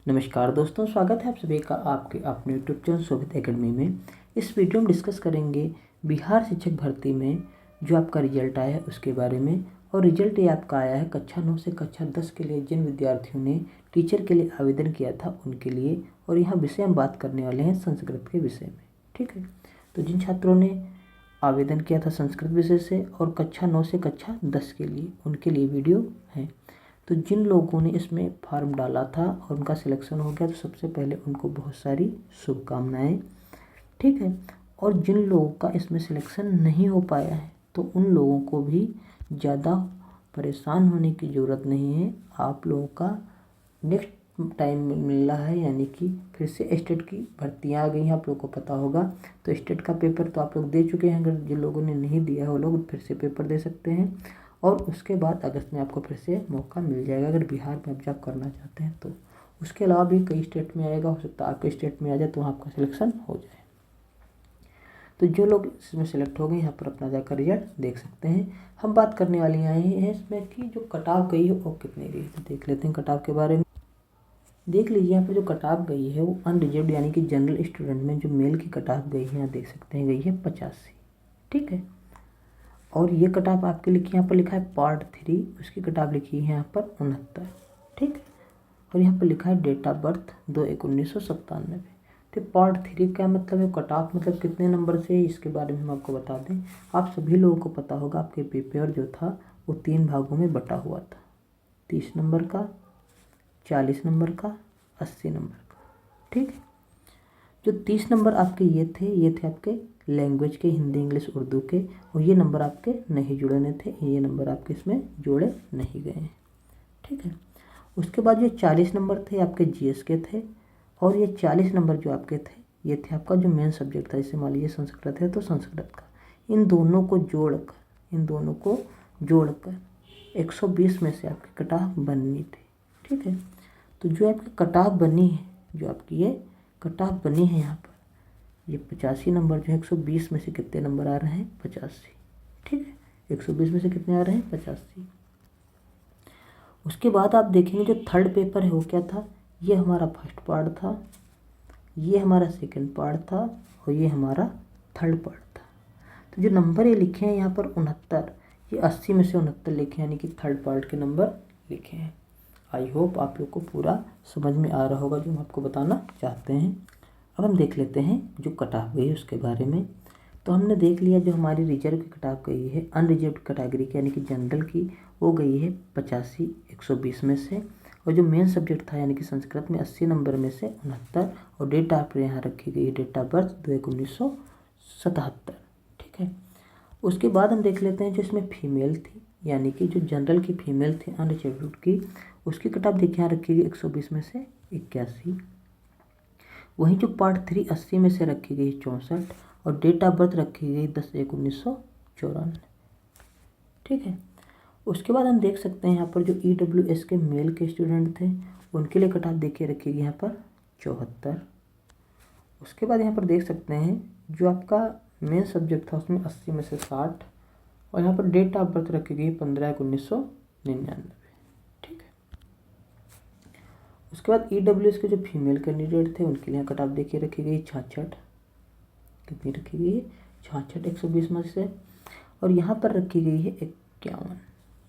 नमस्कार दोस्तों, स्वागत है आप सभी का आपके अपने यूट्यूब चैनल शोभित एकेडमी में। इस वीडियो में डिस्कस करेंगे बिहार शिक्षक भर्ती में जो आपका रिजल्ट आया है उसके बारे में। और रिजल्ट ये आपका आया है कक्षा 9 से कक्षा 10 के लिए जिन विद्यार्थियों ने टीचर के लिए आवेदन किया था उनके लिए। और यहाँ विषय हम बात करने वाले हैं संस्कृत के विषय में। ठीक है, तो जिन छात्रों ने आवेदन किया था संस्कृत विषय से और कक्षा 9 से कक्षा 10 के लिए, उनके लिए वीडियो है। तो जिन लोगों ने इसमें फॉर्म डाला था और उनका सिलेक्शन हो गया, तो सबसे पहले उनको बहुत सारी शुभकामनाएं। ठीक है, और जिन लोगों का इसमें सिलेक्शन नहीं हो पाया है तो उन लोगों को भी ज़्यादा परेशान होने की ज़रूरत नहीं है। आप लोगों का नेक्स्ट टाइम मिल रहा है, यानी कि फिर से स्टेट की भर्तियाँ आ गई हैं, आप लोगों को पता होगा। तो स्टेट का पेपर तो आप लोग दे चुके हैं, अगर जिन लोगों ने नहीं दिया है वो लोग फिर से पेपर दे सकते हैं। और उसके बाद अगस्त में आपको फिर से मौका मिल जाएगा अगर बिहार में आप जॉब करना चाहते हैं तो। उसके अलावा भी कई स्टेट में आएगा, हो सकता है आपके स्टेट में आ जाए तो वहाँ आपका सिलेक्शन हो जाए। तो जो लोग इसमें सेलेक्ट हो गए यहाँ पर अपना जाकर रिजल्ट देख सकते हैं। हम बात करने वाली हैं इसमें कि जो कट ऑफ गई है वो कितनी गई, तो देख लेते हैं कट ऑफ के बारे में। देख लीजिए यहाँ पर जो कट ऑफ गई है वो अनरिजर्व्ड यानी कि जनरल स्टूडेंट में जो मेल की कट ऑफ गई है, यहाँ देख सकते हैं गई है 85। ठीक है, और ये कट ऑफ आपके लिखी यहाँ पर लिखा है पार्ट 3, उसकी कट ऑफ लिखी है यहाँ पर 69। ठीक है, और यहाँ पर लिखा है डेट ऑफ बर्थ 2/1/1997। तो पार्ट 3 का मतलब है कट ऑफ मतलब कितने नंबर से है, इसके बारे में हम आपको बता दें। आप सभी लोगों को पता होगा आपके पेपर जो था वो 3 भागों में बटा हुआ था, 30 नंबर का, 40 नंबर का, 80 नंबर का। ठीक है, जो 30 नंबर आपके ये थे आपके लैंग्वेज के, हिंदी इंग्लिश उर्दू के, और ये नंबर आपके नहीं जुड़ने थे, ये नंबर आपके इसमें जोड़े नहीं गए हैं। ठीक है, उसके बाद ये 40 नंबर थे आपके जीएस के थे, और ये 40 नंबर जो आपके थे ये थे आपका जो मेन सब्जेक्ट था, जैसे मान लीजिए संस्कृत है तो संस्कृत का। इन दोनों को जोड़कर 120 में से आपकी कट ऑफ बननी थी। ठीक है, तो जो आपकी कट ऑफ बनी है, जो आपकी ये कट ऑफ बनी है यहाँ पर, ये 85 नंबर जो है 120 में से कितने नंबर आ रहे हैं, 85। ठीक है, 120 में से कितने आ रहे हैं, 85। उसके बाद आप देखेंगे जो थर्ड पेपर है वो क्या था, ये हमारा फर्स्ट पार्ट था, ये हमारा सेकंड पार्ट था, और ये हमारा थर्ड पार्ट था। तो जो नंबर ये लिखे हैं यहाँ पर 69, ये 80 में से 69 लिखे हैं, यानी कि थर्ड पार्ट के नंबर लिखे हैं। आई होप आप लोग को पूरा समझ में आ रहा होगा जो हम आपको बताना चाहते हैं। अब हम देख लेते हैं जो कट ऑफ गई है उसके बारे में। तो हमने देख लिया जो हमारी रिजर्व की कट ऑफ गई है अनरिजर्व कैटेगरी की यानी कि जनरल की, वो गई है 85 120 में से। और जो मेन सब्जेक्ट था यानी कि संस्कृत में 80 नंबर में से 69, और डेट ऑफ यहाँ रखी गई है डेट ऑफ बर्थ 2/1/1977। ठीक है, उसके बाद हम देख लेते हैं जो इसमें फीमेल थी, यानी कि जो जनरल की फीमेल थी अनरिजर्व्ड की, उसकी कट ऑफ देखिए यहाँ रखी गई 120 में से 81। वहीं जो पार्ट 3 80 में से रखी गई 64, और डेट ऑफ बर्थ रखी गई 10/1/1994। ठीक है, उसके बाद हम देख सकते हैं यहाँ पर जो EWS के मेल के स्टूडेंट थे उनके लिए कट ऑफ देखिए रखी गई यहाँ पर 74। उसके बाद यहाँ पर देख सकते हैं जो आपका मेन सब्जेक्ट था उसमें 80 में से 60, और यहाँ पर डेट ऑफ बर्थ रखी गई 15/1/1999। ठीक है, उसके बाद EWS के जो फीमेल कैंडिडेट थे उनके लिए कट ऑफ देखिए रखी गई 66। कितनी रखी गई है, 66 120 में से। और यहाँ पर रखी गई है 51,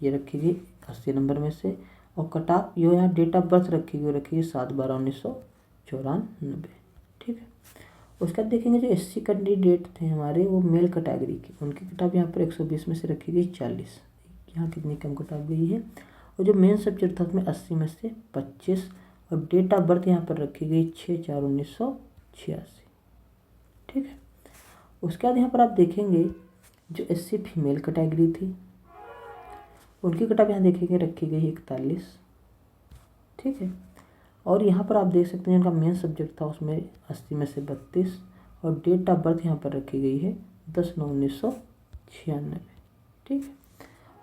ये रखी गई 80 नंबर में से। और कट ऑफ जो यहाँ डेट ऑफ बर्थ रखी गई 7/12/1994। ठीक है, उसके बाद देखेंगे जो SC कैंडिडेट थे हमारे वो मेल कैटेगरी के, उनकी कट ऑफ यहाँ पर 120 में से रखी गई 40। यहाँ कितनी कम कट ऑफ गई है। और जो मेन सब्जेक्ट था उसमें 80 में से 25, और डेट ऑफ बर्थ यहाँ पर रखी गई 6/4/1986। ठीक है, उसके बाद यहाँ पर आप देखेंगे जो SC फीमेल कैटेगरी थी उनकी कट ऑफ यहाँ देखेंगे रखी गई 41। ठीक है, और यहाँ पर आप देख सकते हैं इनका मेन सब्जेक्ट था उसमें 80 में से 32, और डेट ऑफ बर्थ यहाँ पर रखी गई है 10/9/1996। ठीक है,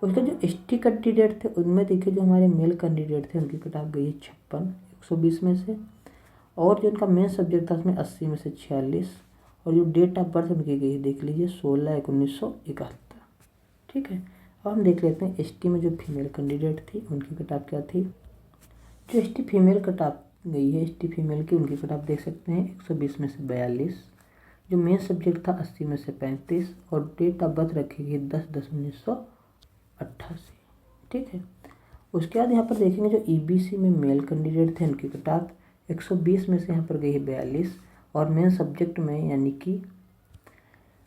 उसके जो ST कैंडिडेट थे उनमें देखिए जो हमारे मेल कैंडिडेट थे उनकी कट ऑफ गई है 56 120 में से, और जो उनका मेन सब्जेक्ट था उसमें 80 में से 46, और जो डेट ऑफ बर्थ उनकी गई है देख लीजिए 16/1/1971। ठीक है, अब हम देख लेते हैं ST में जो फीमेल कैंडिडेट थी उनकी कट ऑफ क्या थी। जो ST फीमेल कट ऑफ गई है ST फीमेल की, उनकी कट आप देख सकते हैं 120 में से 42। जो मेन सब्जेक्ट था 80 में से 35 और डेट ऑफ बर्थ रखी गई 10/10/1988। ठीक है। उसके बाद यहाँ पर देखेंगे जो EBC में मेल कैंडिडेट थे उनकी कट ऑफ 120 में से यहाँ पर गई है 42 और मेन सब्जेक्ट में यानी कि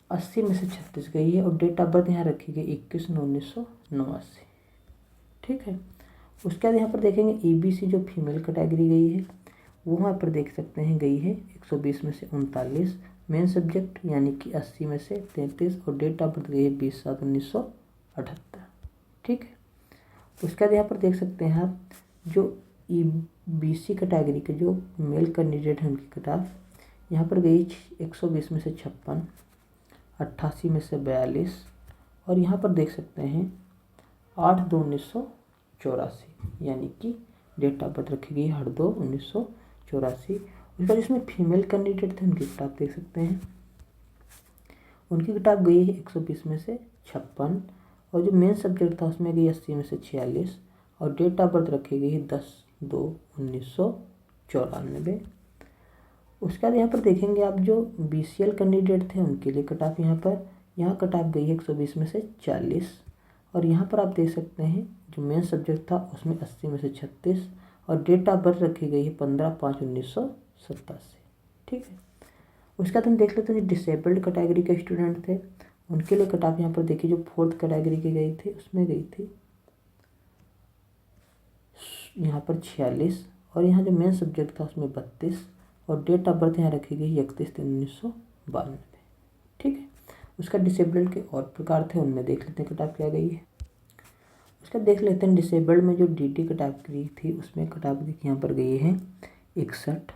80 में से 36 गई है और डेट ऑफ बर्थ यहाँ रखी गई 21/9/1989। ठीक है। उसके बाद यहाँ पर देखेंगे EBC जो फीमेल कैटेगरी गई है वो वहाँ पर देख सकते हैं गई है 120 में से 39, मेन सब्जेक्ट यानी कि 80 में से 33 और डेट ऑफ बर्थ गई है 20/7/1978। ठीक है। उसके बाद यहाँ पर देख सकते हैं आप जो EBC कैटेगरी के जो मेल कैंडिडेट हैं उनकी कट ऑफ यहाँ पर गई 120 में से 56, 88 में से 42 और यहाँ पर देख सकते हैं 8/2/1984 यानी कि डेट ऑफ बर्थ रखी गई 8/2/1984। उसके बाद जिसमें फीमेल कैंडिडेट थे उनकी कट ऑफ देख सकते हैं, उनकी कट ऑफ गई है 120 में से 56 और जो मेन सब्जेक्ट था उसमें गई 80 में से 46 और डेट ऑफ बर्थ रखी गई है 10/2/1994। उसके बाद यहाँ पर देखेंगे आप जो BCL कैंडिडेट थे उनके लिए कट ऑफ यहाँ कट ऑफ गई है 120 में से 40 और यहाँ पर आप देख सकते हैं जो मेन सब्जेक्ट था उसमें 80 में से 36 और डेट ऑफ बर्थ रखी गई है 15/5/1987। ठीक है। उसके बाद हम देख लेते हैं जो डिसेबल्ड कैटेगरी के स्टूडेंट थे उनके लिए कट ऑफ यहाँ पर देखिए जो 4th कैटेगरी की गई थी उसमें गई थी यहाँ पर 46 और यहाँ जो मेन सब्जेक्ट था उसमें 32 और डेट ऑफ बर्थ यहाँ रखी गई 31/3/1992। ठीक है। उसका डिसेबल्ड के और प्रकार थे उनमें देख लेते हैं कट ऑफ क्या गई है। उसका देख लेते हैं डिसेबल्ड में जो DT कैटेगरी थी उसमें कट ऑफ यहाँ पर गई है 61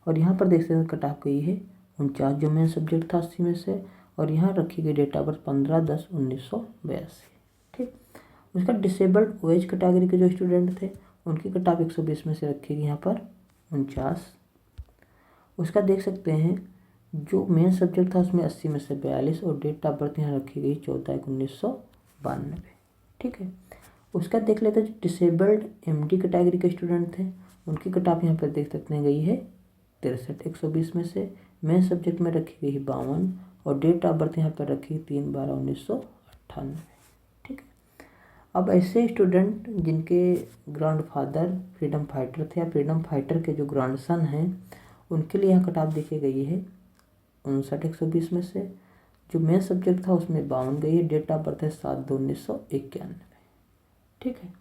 और यहाँ पर देख सकते हैं कट ऑफ गई है 49 जो मेन सब्जेक्ट था 80 में से और यहाँ रखी गई डेट ऑफ बर्थ 15/10/1982। ठीक। उसका डिसेबल्ड OH कैटेगरी के जो स्टूडेंट थे उनकी कट ऑफ 120 में से रखी गई यहाँ पर 49। उसका देख सकते हैं जो मेन सब्जेक्ट था उसमें 80 में से 42 और डेट ऑफ बर्थ यहाँ रखी गई 14/1/1992। ठीक है। उसका देख लेते हैं जो डिसेबल्ड MD कैटेगरी के स्टूडेंट थे उनकी कट ऑफ यहाँ पर देख सकते हैं गई है 63 120 में से, मेन सब्जेक्ट में रखी गई है 52 और डेट ऑफ बर्थ यहाँ पर रखी 3/12/1998। ठीक है। अब ऐसे स्टूडेंट जिनके ग्रैंडफादर फ्रीडम फाइटर थे या फ्रीडम फाइटर के जो ग्रैंडसन हैं उनके लिए यहाँ कट ऑफ देखी गई है 59 120 में से, जो मेन सब्जेक्ट था उसमें 52 गई है, डेट ऑफ बर्थ है 7/2/1991। ठीक है।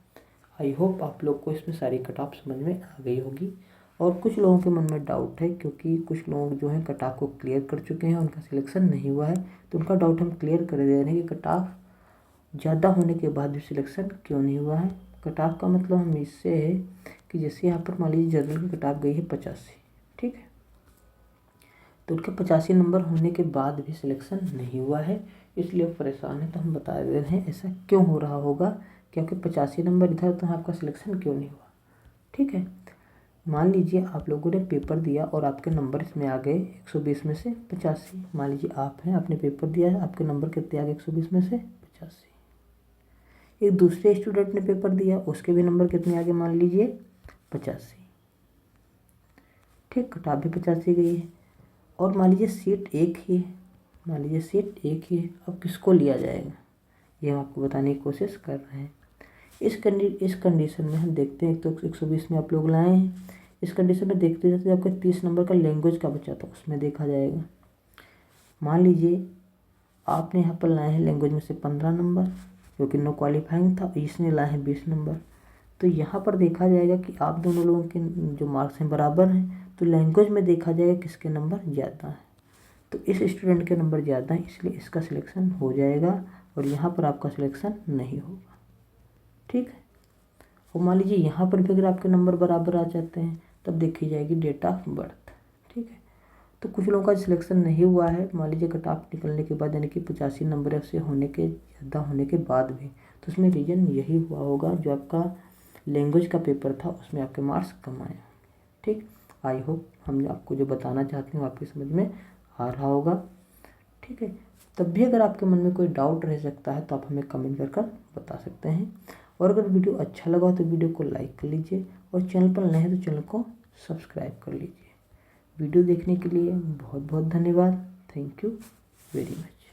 आई होप आप लोग को इसमें सारी कट ऑफ समझ में आ गई होगी और कुछ लोगों के मन में डाउट है क्योंकि कुछ लोग जो हैं कट ऑफ को क्लियर कर चुके हैं उनका सिलेक्शन नहीं हुआ है तो उनका डाउट हम क्लियर कर दे रहे हैं कि कट ऑफ ज़्यादा होने के बाद भी सिलेक्शन क्यों नहीं हुआ है। कट ऑफ का मतलब हम इससे है कि जैसे यहाँ पर मान लीजिए जनरल की कट ऑफ गई है 85। ठीक है। तो उनके 85 नंबर होने के बाद भी सिलेक्शन नहीं हुआ है इसलिए परेशान है। तो हम बता दे रहे हैं ऐसा क्यों हो रहा होगा, क्योंकि 85 नंबर इधर तो आपका सिलेक्शन क्यों नहीं हुआ। ठीक है। मान लीजिए आप लोगों ने पेपर दिया और आपके नंबर इसमें आ गए 120 में से 85। मान लीजिए आप हैं, आपने पेपर दिया, आपके नंबर कितने आ गए 120 में से 85। एक दूसरे स्टूडेंट ने पेपर दिया, उसके भी नंबर कितने आ गए मान लीजिए 85। ठीक। कट ऑफ भी 85 गई है और मान लीजिए सीट एक ही है, मान लीजिए सीट एक ही है। अब किसको लिया जाएगा ये हम आपको बताने की कोशिश कर रहे हैं। इस कंडीशन में हम देखते हैं तो 120 में आप लोग लाए हैं, इस कंडीशन में देखते जाते आपका 30 नंबर का लैंग्वेज का बचा था उसमें देखा जाएगा। मान लीजिए आपने यहाँ पर लाए हैं लैंग्वेज में से 15 नंबर क्योंकि नो क्वालिफाइंग था, इसने लाए हैं 20 नंबर। तो यहाँ पर देखा जाएगा कि आप दोनों लोगों के जो मार्क्स हैं बराबर हैं, तो लैंग्वेज में देखा जाएगा किसके नंबर ज़्यादा हैं। तो इस स्टूडेंट के नंबर ज़्यादा हैं इसलिए इसका सिलेक्शन हो जाएगा और यहाँ पर आपका सिलेक्शन नहीं होगा। ठीक है। और मान लीजिए यहाँ पर भी अगर आपके नंबर बराबर आ जाते हैं तब देखी जाएगी डेट ऑफ बर्थ। ठीक है। तो कुछ लोगों का सिलेक्शन नहीं हुआ है मान लीजिए कट ऑफ निकलने के बाद यानी कि 85 नंबर से होने के ज़्यादा होने के बाद भी, तो उसमें रीज़न यही हुआ होगा जो आपका लैंग्वेज का पेपर था उसमें आपके मार्क्स कम आए। ठीक। आई होप हम आपको जो बताना चाहते हैं आपकी समझ में आ रहा होगा। ठीक है। तब भी अगर आपके मन में कोई डाउट रह सकता है तो आप हमें कमेंट कर बता सकते हैं और अगर वीडियो अच्छा लगा तो वीडियो को लाइक कर लीजिए और चैनल पर नए हैं तो चैनल को सब्सक्राइब कर लीजिए। वीडियो देखने के लिए बहुत बहुत धन्यवाद। Thank you very much.